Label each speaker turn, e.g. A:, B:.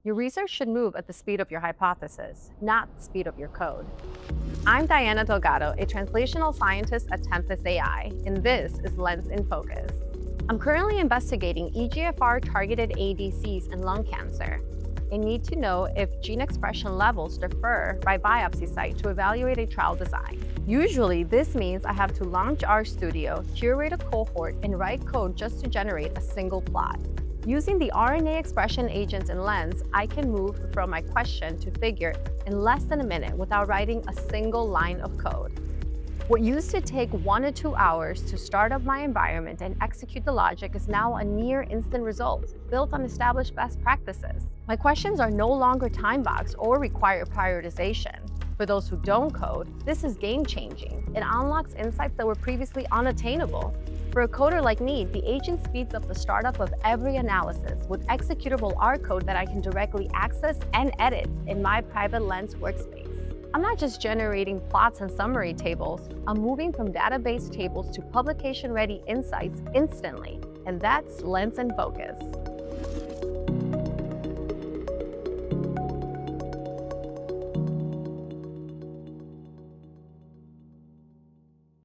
A: Your research should move at the speed of your hypothesis, not the speed of your code. I'm Dayana Delgado, a translational scientist at Tempus AI, and this is Lens in Focus. I'm currently investigating EGFR-targeted ADCs in lung cancer. I need to know if gene expression levels differ by biopsy site to evaluate a trial design. Usually, this means I have to launch RStudio, curate a cohort, and write code just to generate a single plot. Using the RNA expression agents in Lens, I can move from my question to figure in less than a minute without writing a single line of code. What used to take 1 to 2 hours to start up my environment and execute the logic is now a near instant result, built on established best practices. My questions are no longer time-boxed or require prioritization. For those who don't code, this is game-changing. It unlocks insights that were previously unattainable. For a coder like me, the agent speeds up the startup of every analysis with executable R code that I can directly access and edit in my private Lens workspace. I'm not just generating plots and summary tables, I'm moving from database tables to publication-ready insights instantly, and that's Lens in Focus.